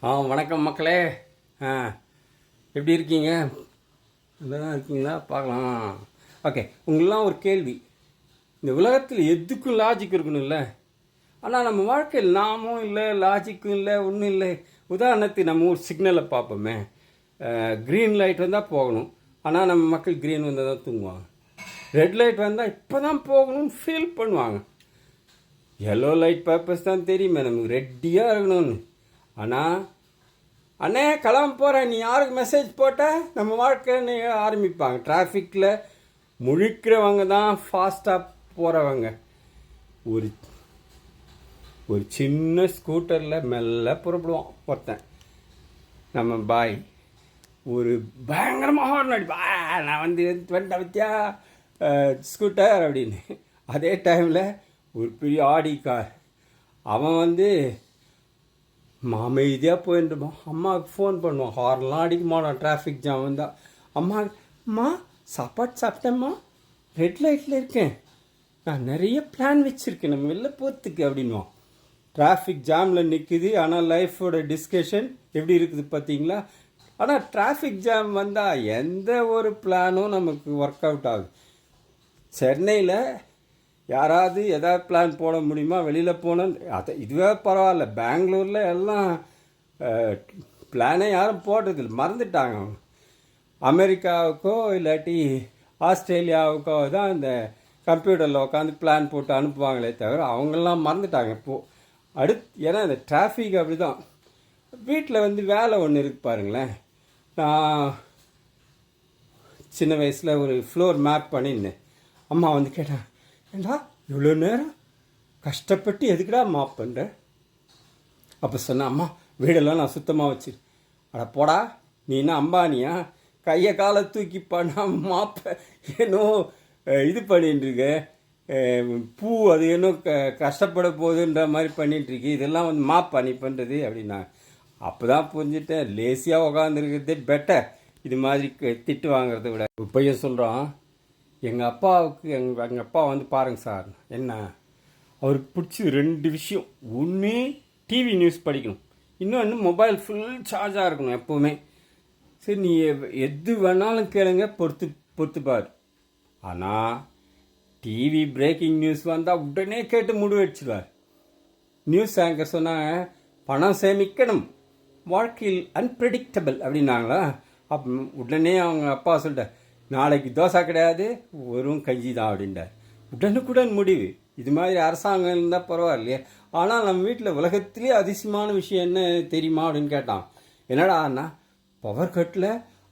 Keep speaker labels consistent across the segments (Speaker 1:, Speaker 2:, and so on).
Speaker 1: வணக்கம் மக்களே. ஆ எப்படி இருக்கீங்க? நல்லா இருக்கீங்களா? பார்க்கலாம். ஓகே, உங்களெலாம் ஒரு கேள்வி. இந்த உலகத்தில் எதுக்கும் லாஜிக் இருக்கணும்ல. ஆனால் நம்ம வாழ்க்கையில் நாமும் இல்லை, லாஜிக்கும் இல்லை, ஒன்றும் இல்லை. உதாரணத்துக்கு நம்ம ஒரு சிக்னலை பார்ப்போமே. க்ரீன் லைட் வந்தால் போகணும், ஆனால் நம்ம மக்கள் க்ரீன் வந்தால் தான் தூங்குவாங்க. ரெட் லைட் வந்தால் இப்போ தான் போகணும்னு ஃபீல் பண்ணுவாங்க. எல்லோ லைட் பர்பஸ் தான் தெரியுமே நமக்கு, ரெட்டியாக இருக்கணும்னு. ஆனால் அண்ணே கிளம்ப போகிறேன், நீ யாருக்கு மெசேஜ் போட்டால் நம்ம வாழ்க்கைன்னு ஆரம்பிப்பாங்க. டிராஃபிக்கில் முழிக்கிறவங்க தான் ஃபாஸ்ட்டாக போகிறவங்க. ஒரு ஒரு சின்ன ஸ்கூட்டரில் மெல்ல புறப்படுவான் ஒருத்தன், நம்ம பாய். ஒரு பயங்கரமாக ஹார்ன் அடிப்பா, நான் வந்துட்டேன் பத்தியா ஸ்கூட்டர் அப்படின்னு. அதே டைமில் ஒரு பெரிய ஆடி கார், அவன் அமைதியாக போயிட்டுருப்பான். அம்மாவுக்கு ஃபோன் பண்ணுவான், ஹார்ன்லாம் அடிக்க மாட்டான். டிராஃபிக் ஜாம் வந்தால் அம்மா சாப்பாடு சாப்பிட்டேம்மா, ரெட் லைட்டில் இருக்கேன், நான் நிறைய பிளான் வச்சுருக்கேன் நம்ம வெளில போகிறதுக்கு அப்படின்வான். டிராஃபிக் ஜாமில் நிற்குது, ஆனால் லைஃபோட டிஸ்கஷன் எப்படி இருக்குது பார்த்தீங்களா? ஆனால் டிராஃபிக் ஜாம் வந்தால் எந்த ஒரு பிளானும் நமக்கு ஒர்க் அவுட் ஆகுது. சென்னையில் யாராவது எதாவது பிளான் போட முடியுமா வெளியில் போனோம்? இதுவே பரவாயில்ல. பெங்களூரில் எல்லாம் பிளானே யாரும் போடுறதில்ல, மறந்துட்டாங்க. அமெரிக்காவுக்கோ இல்லாட்டி ஆஸ்திரேலியாவுக்கோ தான் இந்த கம்ப்யூட்டரில் உட்காந்து பிளான் போட்டு அனுப்புவாங்களே தவிர அவங்களாம் மறந்துட்டாங்க இப்போது. ஏன்னா இந்த டிராஃபிக் அப்படி தான். வீட்டில் வேலை ஒன்று இருக்குது பாருங்களேன். நான் சின்ன வயசில் ஒரு ஃப்ளோர் மேப் பண்ணியிருந்தேன். அம்மா கேட்டேன், ஏண்டா இவ்வளோ நேரம் கஷ்டப்பட்டு எதுக்குடா மாப் பண்ணுற? அப்போ சொன்னேன், அம்மா வீடெல்லாம் நான் சுத்தமாக வச்சு. அட போடா, நீ என்ன அம்பானியா? கையை காலை தூக்கி பண்ணால் மாப்பை ஏன்னோ இது பண்ணிட்டுருக்க, பூ அது ஏன்னோ கஷ்டப்பட போகுதுன்ற மாதிரி பண்ணிகிட்ருக்கு, இதெல்லாம் மாப் பண்ணி பண்ணுறது அப்படின்னா. அப்போ தான் புரிஞ்சுட்டேன், லேசியாக உட்காந்துருக்கிறதே பெட்டர் இது மாதிரி திட்டு வாங்கிறத விட. பையன் சொல்கிறான், எங்கள் அப்பாவுக்கு எங்கள் அப்பா பாருங்கள் சார், என்ன அவருக்கு பிடிச்சது 2 விஷயம். ஒன்று டிவி நியூஸ் படிக்கணும், இன்னொன்று மொபைல் ஃபுல் சார்ஜாக இருக்கணும் எப்போவுமே. சரி, நீ எது வேணாலும் கேளுங்க, பொறுத்துப்பார். ஆனால் டிவி பிரேக்கிங் நியூஸ் வந்தால் உடனே கேட்டு முடிவெடுச்சிடுவார். நியூஸ் ஆங்கர் சொன்னாங்க, பணம் சேமிக்கணும், வாழ்க்கையில் அன்பிரடிக்டபிள் அப்படின்னாங்களா. அப்போ உடனே அவங்க அப்பா சொல்லிட்டார், நாளைக்கு தோசை கிடையாது, வெறும் கஞ்சி தான் அப்படின்றார். உடனுக்குடன் முடிவு. இது மாதிரி அரசாங்கம் இருந்தால் பரவாயில்லையே. ஆனால் நம்ம வீட்டில் உலகத்திலே அதிசயமான விஷயம் என்ன தெரியுமா அப்படின்னு கேட்டான். என்னடா அண்ணா, பவர் கட்டில்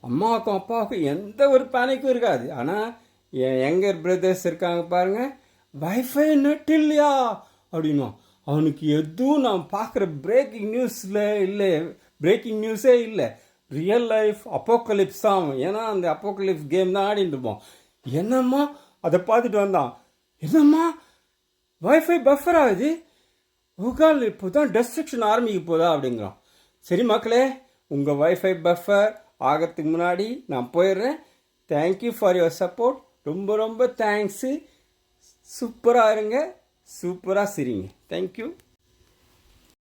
Speaker 1: அம்மாவுக்கும் அப்பாவுக்கும் எந்த ஒரு பேனிக்கும் இருக்காது, ஆனால் என் யங்கர் பிரதர்ஸ் இருக்காங்க பாருங்கள், வைஃபை நெட் இல்லையா அப்படின்னா. அவனுக்கு எதுவும் நான் பார்க்குற பிரேக்கிங் நியூஸில் இல்லை, பிரேக்கிங் நியூஸே இல்லை, ரியல் லைஃப் அப்போக்கலிப்ஸ் தான். ஏன்னா அந்த அப்போக்கலிப்ஸ் கேம் தான் ஆடிட்டு இருப்போம். என்னம்மா அதை பார்த்துட்டு வந்தான், என்னம்மா வைஃபை பஃபர் ஆகுது, உகால் இப்போ தான் டெஸ்ட்ரக்ஷன் ஆரம்பிக்க போதா அப்படிங்கிறான். சரி மக்களே, உங்கள் வைஃபை பஃபர் ஆகிறதுக்கு முன்னாடி நான் போயிடுறேன். தேங்க்யூ ஃபார் யுவர் சப்போர்ட், ரொம்ப ரொம்ப தேங்க்ஸு. சூப்பராக இருங்க, சூப்பராக சிரிங்க. தேங்க்யூ.